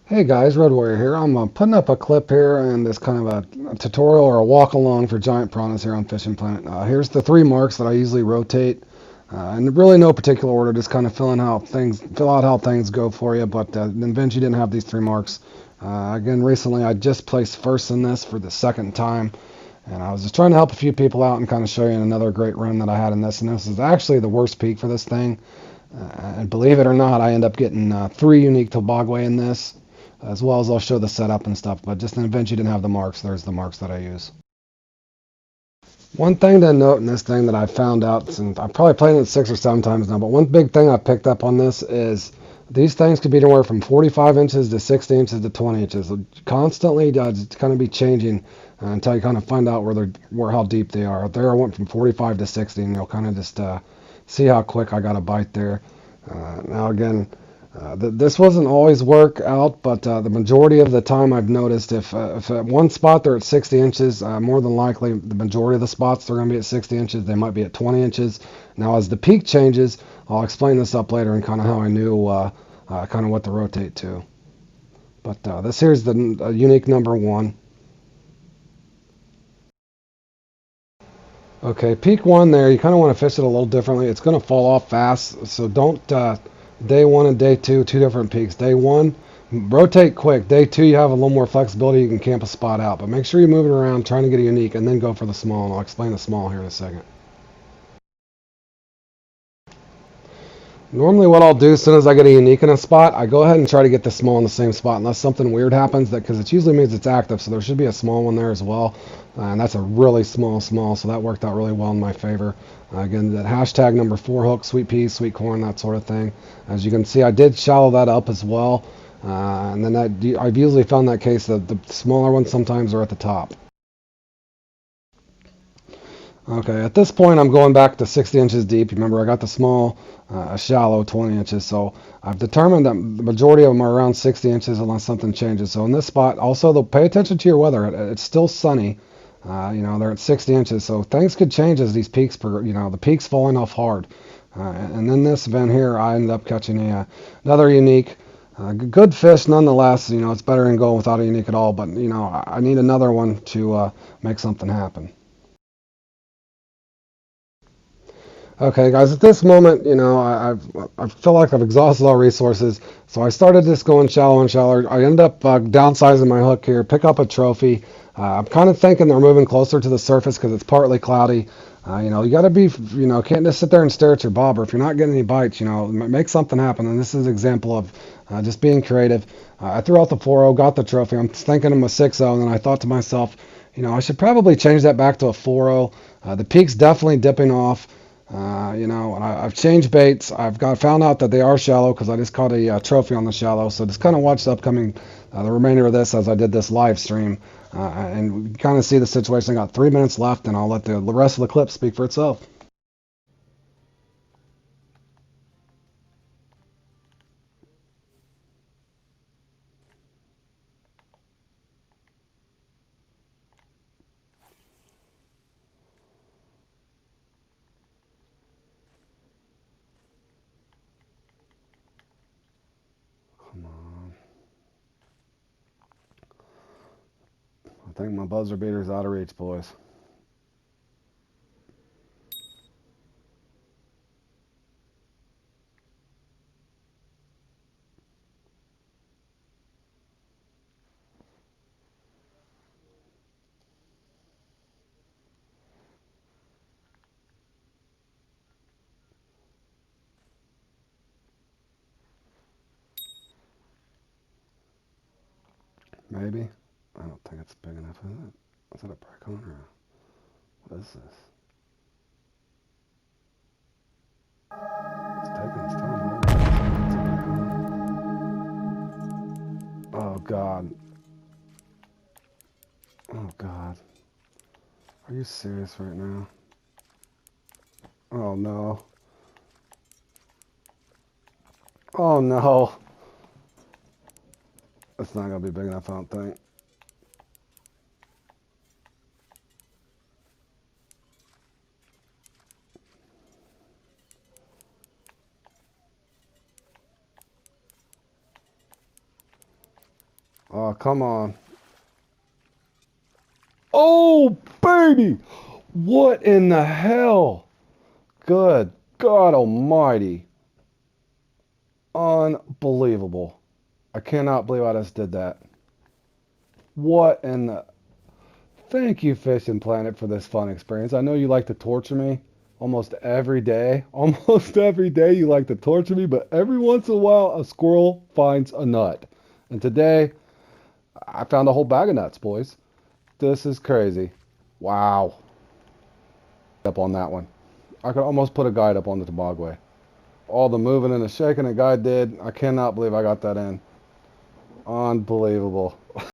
Hey guys, Road Warrior here. I'm putting up a clip here and this kind of a tutorial or a walk along for giant piranhas here on Fishing Planet. Here's the three marks that I usually rotate, in really no particular order, just kind of fill out how things go for you. But then Vinci didn't have these three marks. Again, recently I just placed first in this for the second time, and I was just trying to help a few people out and kind of show you another great run that I had in this. And this is actually the worst peak for this thing. And believe it or not, I end up getting three unique tobogwe in this, as well as I'll show the setup and stuff. But just in the event you didn't have the marks, there's the marks that I use. One thing to note in this thing that I found out, since I've probably played it 6 or 7 times now, but one big thing I picked up on this is these things could be anywhere from 45 inches to 60 inches to 20 inches. Constantly kind of be changing until you kind of find out how deep they are. There I went from 45 to 60, and you'll kind of just see how quick I got a bite there. Now again, this wasn't always work out, but the majority of the time I've noticed if at one spot they're at 60 inches, more than likely the majority of the spots they're going to be at 60 inches. They might be at 20 inches. Now as the peak changes, I'll explain this up later and kind of how I knew kind of what to rotate to. But this here's the unique number one. Okay, peak one there, you kind of want to fish it a little differently. It's going to fall off fast, so don't day one and day two different peaks. Day one, rotate quick. Day two, you have a little more flexibility. You can camp a spot out, but make sure you're moving around, trying to get a unique, and then go for the small, and I'll explain the small here in a second. Normally what I'll do as soon as I get a unique in a spot, I go ahead and try to get the small in the same spot unless something weird happens, because it usually means it's active, so there should be a small one there as well. And that's a really small, so that worked out really well in my favor. Again, that hashtag number 4 hook, sweet peas, sweet corn, that sort of thing. As you can see, I did shallow that up as well. And then I've usually found that case that the smaller ones sometimes are at the top. Okay, at this point I'm going back to 60 inches deep. Remember, I got the small, shallow 20 inches. So I've determined that the majority of them are around 60 inches unless something changes. So in this spot, also, though, pay attention to your weather. It's still sunny. They're at 60 inches. So things could change as these peaks, the peaks falling off hard. And in this event here, I ended up catching another unique. Good fish nonetheless. It's better than going without a unique at all. But, I need another one to make something happen. Okay, guys, at this moment, I feel like I've exhausted all resources, so I started just going shallow and shallower. I end up downsizing my hook here, pick up a trophy. I'm kind of thinking they're moving closer to the surface because it's partly cloudy. You got to be, can't just sit there and stare at your bobber. If you're not getting any bites, make something happen. And this is an example of just being creative. I threw out the 4.0, got the trophy. I'm thinking I'm a 6.0, and then I thought to myself, I should probably change that back to a 4.0. The peak's definitely dipping off. And I've changed baits. Found out that they are shallow because I just caught a trophy on the shallow. So just kind of watch the remainder of this as I did this live stream. And kind of see the situation. I got 3 minutes left, and I'll let the rest of the clip speak for itself. Come on. I think my buzzer beater's out of reach, boys. Maybe. I don't think it's big enough, is it? Is it a Bricon or what is this? It's taking its time. Oh, God. Oh, God. Are you serious right now? Oh, no. Oh, no. It's not going to be big enough, I don't think. Oh, come on. Oh, baby! What in the hell? Good God Almighty. Unbelievable. I cannot believe I just did that. What in the... Thank you, Fishing Planet, for this fun experience. I know you like to torture me almost every day. Almost every day you like to torture me, but every once in a while a squirrel finds a nut. And today, I found a whole bag of nuts, boys. This is crazy. Wow. Up on that one. I could almost put a guide up on the toboggan. All the moving and the shaking the guy did. I cannot believe I got that in. Unbelievable.